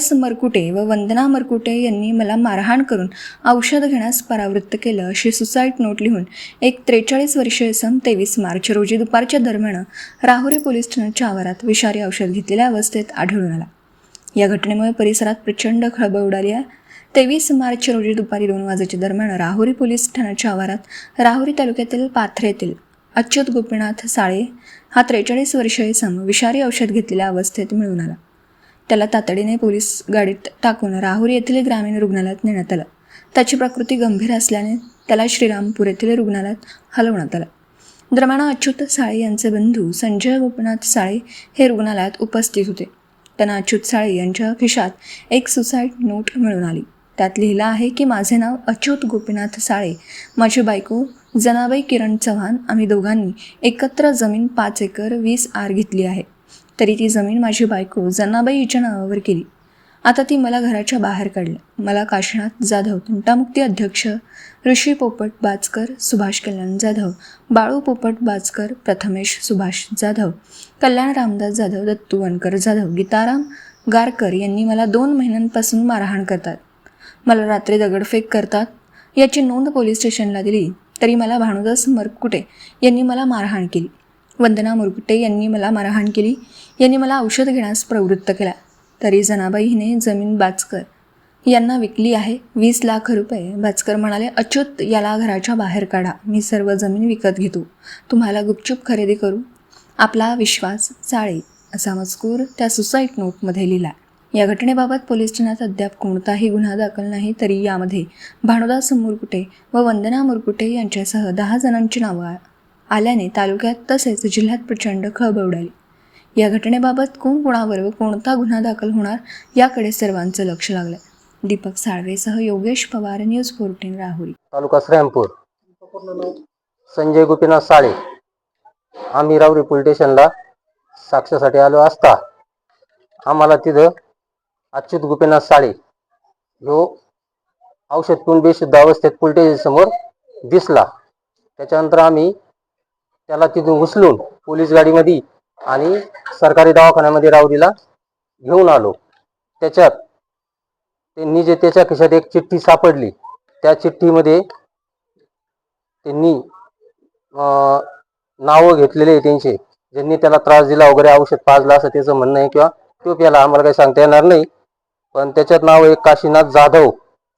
भानुदास मरकुटे व वंदना मरकुटे यांनी मला मारहाण करून औषध घेण्यास परावृत्त केलं अशी सुसाईड नोट लिहून एक 43 वर्षीय इसम 23 मार्च रोजी दुपारच्या दरम्यान राहुरी पोलीस ठाण्याच्या आवारात विषारी औषध घेतलेल्या अवस्थेत आढळून आला। या घटनेमुळे परिसरात प्रचंड खळबळ उडाली आहे। 23 मार्च रोजी दुपारी 2 वाजेच्या दरम्यान राहुरी पोलीस ठाण्याच्या आवारात राहुरी तालुक्यातील पाथरे येथील अच्युत गोपीनाथ साळे हा 43 वर्षीय इसम विषारी औषध घेतलेल्या अवस्थेत मिळून आला। त्याला तातडीने पोलीस गाडीत टाकून राहुरी येथील ग्रामीण रुग्णालयात नेण्यात आलं। त्याची प्रकृती गंभीर असल्याने त्याला श्रीरामपूर येथील रुग्णालयात हलवण्यात आलं। दरम्यान अच्युत साळे यांचे बंधू संजय गोपीनाथ साळे हे रुग्णालयात उपस्थित होते। त्यांना अच्युत साळे यांच्या खिशात एक सुसाईड नोट मिळून आली। त्यात लिहिलं आहे की माझे नाव अच्युत गोपीनाथ साळे, माझी बायको जनाबाई किरण चव्हाण, आम्ही दोघांनी एकत्र जमीन 5 एकर 20 आर घेतली आहे। तरी ती जमीन माझी बायको जनाबाई हिच्या नावावर केली। आता ती मला घराच्या बाहेर काढलं। मला काशीनाथ जाधव, तंटामुक्ती अध्यक्ष, ऋषी पोपट बाजकर, सुभाष कल्याण जाधव, बाळू पोपट बाजकर, प्रथमेश सुभाष जाधव, कल्याण रामदास जाधव, दत्तू वनकर जाधव, गीताराम गारकर यांनी मला 2 महिन्यांपासून मारहाण करतात। मला रात्री दगडफेक करतात। याची नोंद पोलीस स्टेशनला दिली तरी मला भानुदास मरकुटे यांनी मला मारहाण केली। वंदना मरकुटे यांनी मला मारहाण केली। यांनी मला औषध घेण्यास प्रवृत्त केला। तरी जनाबाई हिने जमीन बाजकर यांना विकली आहे 20 लाख रुपये। बाजकर म्हणाले, अच्युत याला घराच्या बाहेर काढा, मी सर्व जमीन विकत घेतो, तुम्हाला गुपचूप खरेदी करू, आपला विश्वास साळे असा मजकूर त्या सुसाईड नोटमध्ये लिहिला। या घटनेबाबत पोलीस ठाण्यात अद्याप कोणताही गुन्हा दाखल नाही। तरी यामध्ये भानुदास मुरकुटे व वंदना मुरकुटे यांच्यासह 10 जणांची नावं आल्याने तालुक्यात तसेच जिल्ह्यात प्रचंड खळबळ उडाली। या घटनेबाबत कोण कोणावर व कोणता गुन्हा दाखल होणार याकडे सर्वांचं लक्ष लागलं। दीपक साळवेसह योगेश पवार, न्यूज 14 राहुरी। तालुका श्रीरामपूर। संजय गोपीनाथ साळे। आम्ही राहुरी पोलीस स्टेशनला साक्षीसाठी आलो असता आम्हाला तिथं अच्युत गोपीनाथ साळे जो औषध पिऊन बेशुद्ध अवस्थेत पोलीस स्टेशन समोर दिसला। त्याच्यानंतर आम्ही त्याला तिथून उचलून पोलीस गाडीमध्ये आणि सरकारी दवाखान्यामध्ये राहुरीला घेऊन आलो। त्याच्यात त्यांनी जे त्याच्या खिशात एक चिठ्ठी सापडली, त्या चिठ्ठीमध्ये त्यांनी नावं घेतलेले त्यांचे, ज्यांनी त्याला त्रास दिला वगैरे, औषध पाजला असं त्याचं म्हणणं आहे, किंवा तो प्याला आम्हाला काही सांगता येणार नाही। पण त्याच्यात नाव एक काशीनाथ जाधव,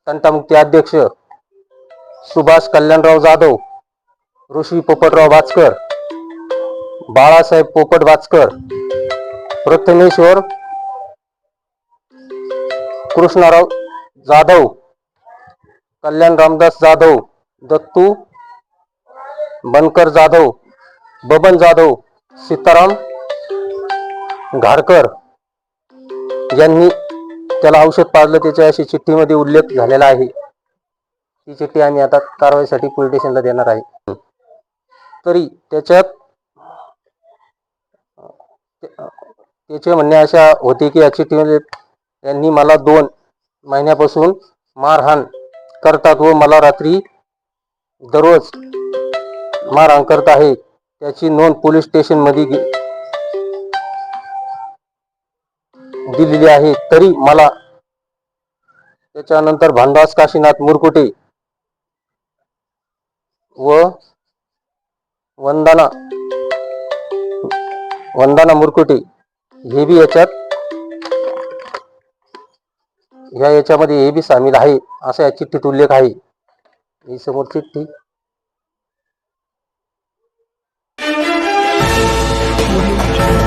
तंटामुक्ती अध्यक्ष, सुभाष कल्याणराव जाधव, ऋषी पोपटराव बाजकर, बाळासाहेब पोपट बाजकर, प्रथमेश्वर कृष्णराव जाधव, कल्याण रामदास जाधव, दत्तू बनकर जाधव, बबन जाधव, सीताराम घारकर यांनी त्याला औषध पाजलं, त्याच्या अशी चिठ्ठीमध्ये उल्लेख झालेला आहे। ती चिठ्ठी आम्ही आता कारवाईसाठी पोलीस स्टेशनला देणार आहे। तरी त्याच्यात त्याचे म्हणणे अशा होते की या चिठ्ठीमध्ये यांनी मला 2 महिन्यापासून मारहाण करतात व मला रात्री दररोज मारहाण करत आहे। त्याची नोंद पोलीस स्टेशन मध्ये दिलेली आहे। तरी मला त्याच्यानंतर भानुदास काशीनाथ मुरकुटे व वंदना मुरकुटे हे बी याच्यामध्ये हे बी सामील आहे असा या चिठ्ठीत उल्लेख आहे। ही समोर चिठ्ठी Audio Jungle.